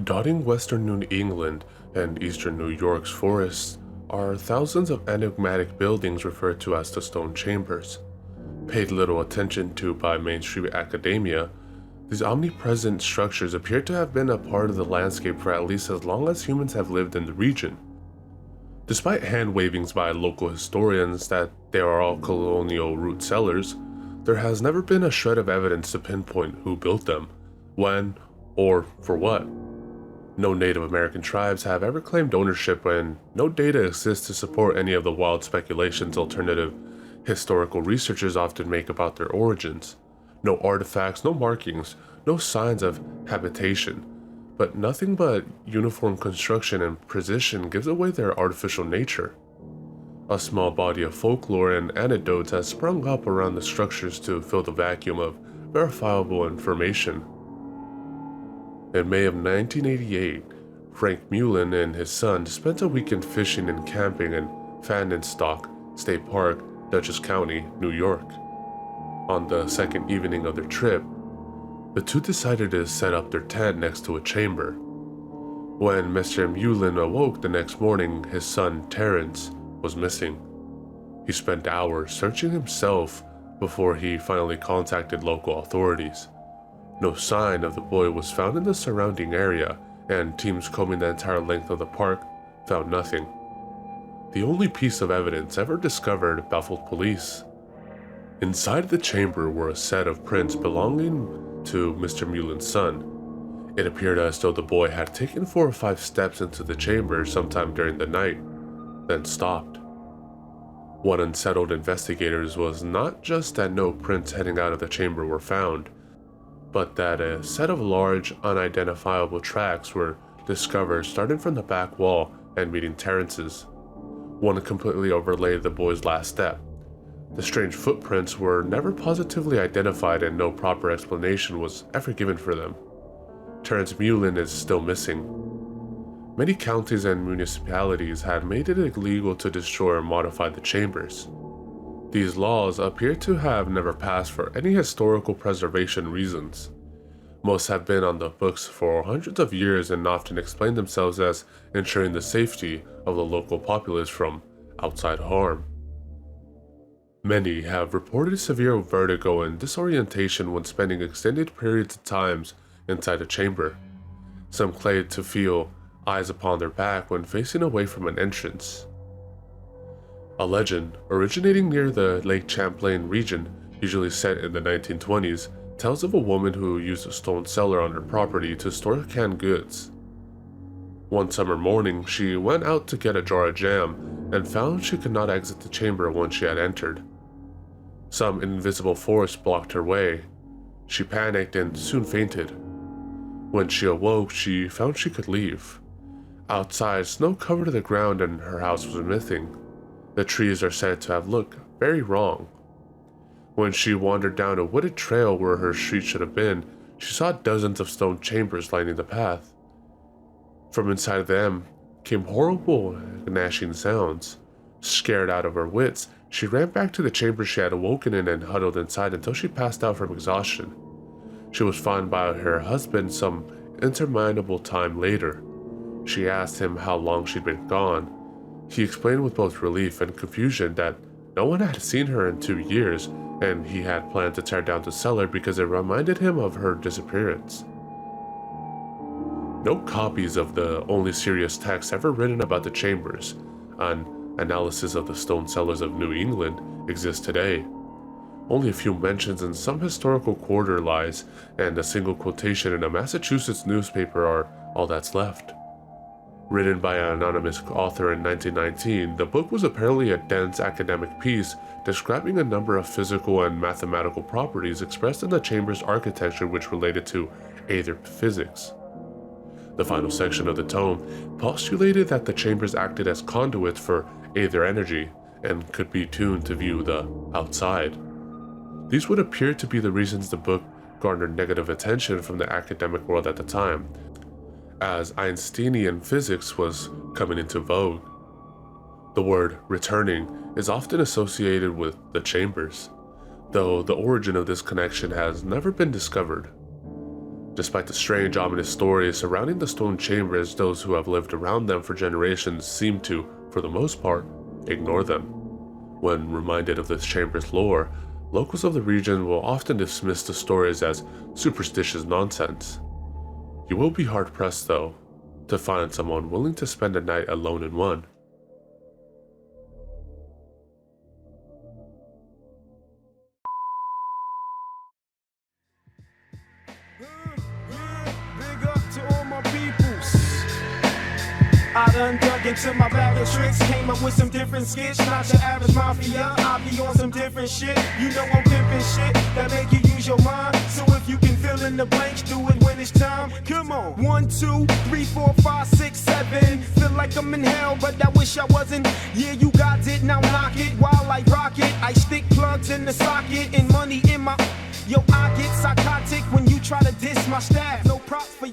Dotting western New England and eastern New York's forests are thousands of enigmatic buildings referred to as the stone chambers. Paid little attention to by mainstream academia, these omnipresent structures appear to have been a part of the landscape for at least as long as humans have lived in the region. Despite hand-wavings by local historians that they are all colonial root cellars, there has never been a shred of evidence to pinpoint who built them, when, or for what. No Native American tribes have ever claimed ownership, and no data exists to support any of the wild speculations alternative historical researchers often make about their origins. No artifacts, no markings, no signs of habitation, but nothing but uniform construction and precision gives away their artificial nature. A small body of folklore and anecdotes has sprung up around the structures to fill the vacuum of verifiable information. In May of 1988, Frank Mullen and his son spent a weekend fishing and camping in Fandenstock State Park, Dutchess County, New York. On the second evening of their trip, the two decided to set up their tent next to a chamber. When Mr. Mullen awoke the next morning, his son, Terrence, was missing. He spent hours searching himself before he finally contacted local authorities. No sign of the boy was found in the surrounding area, and teams combing the entire length of the park found nothing. The only piece of evidence ever discovered baffled police. Inside the chamber were a set of prints belonging to Mr. Mullen's son. It appeared as though the boy had taken 4 or 5 steps into the chamber sometime during the night, then stopped. What unsettled investigators was not just that no prints heading out of the chamber were found, but that a set of large, unidentifiable tracks were discovered starting from the back wall and meeting Terrence's. One completely overlaid the boy's last step. The strange footprints were never positively identified and no proper explanation was ever given for them. Terrence Mullen is still missing. Many counties and municipalities had made it illegal to destroy or modify the chambers. These laws appear to have never passed for any historical preservation reasons. Most have been on the books for hundreds of years and often explain themselves as ensuring the safety of the local populace from outside harm. Many have reported severe vertigo and disorientation when spending extended periods of time inside a chamber. Some claim to feel eyes upon their back when facing away from an entrance. A legend, originating near the Lake Champlain region, usually set in the 1920s, tells of a woman who used a stone cellar on her property to store canned goods. One summer morning, she went out to get a jar of jam and found she could not exit the chamber once she had entered. Some invisible force blocked her way. She panicked and soon fainted. When she awoke, she found she could leave. Outside, snow covered the ground and her house was missing. The trees are said to have looked very wrong. When she wandered down a wooded trail where her street should have been, she saw dozens of stone chambers lining the path. From inside them came horrible gnashing sounds. Scared out of her wits, she ran back to the chamber she had awoken in and huddled inside until she passed out from exhaustion. She was found by her husband some interminable time later. She asked him how long she'd been gone. He explained with both relief and confusion that no one had seen her in 2 years, and he had planned to tear down the cellar because it reminded him of her disappearance. No copies of the only serious text ever written about the chambers, an analysis of the stone cellars of New England, exists today. Only a few mentions in some historical quarter lies and a single quotation in a Massachusetts newspaper are all that's left. Written by an anonymous author in 1919, the book was apparently a dense academic piece describing a number of physical and mathematical properties expressed in the chamber's architecture which related to aether physics. The final section of the tome postulated that the chambers acted as conduits for aether energy and could be tuned to view the outside. These would appear to be the reasons the book garnered negative attention from the academic world at the time, as Einsteinian physics was coming into vogue. The word returning is often associated with the chambers, though the origin of this connection has never been discovered. Despite the strange, ominous stories surrounding the stone chambers, those who have lived around them for generations seem to, for the most part, ignore them. When reminded of this chamber's lore, locals of the region will often dismiss the stories as superstitious nonsense. You will be hard-pressed, though, to find someone willing to spend a night alone in one. Big up to all my peoples. I done dug into my bag of tricks, came up with some different skits, not your average mafia. I be on some different shit. You know I'm pimping shit that make you use your mind. So if you can fill in the blanks, do it when it's time. Come on. 1, 2, 3, 4, 5, 6, 7. Feel like I'm in hell, but I wish I wasn't. Yeah, you got it, now knock it. While I rock it, I stick plugs in the socket and money in my. Yo, I get psychotic when you try to diss my staff. No props for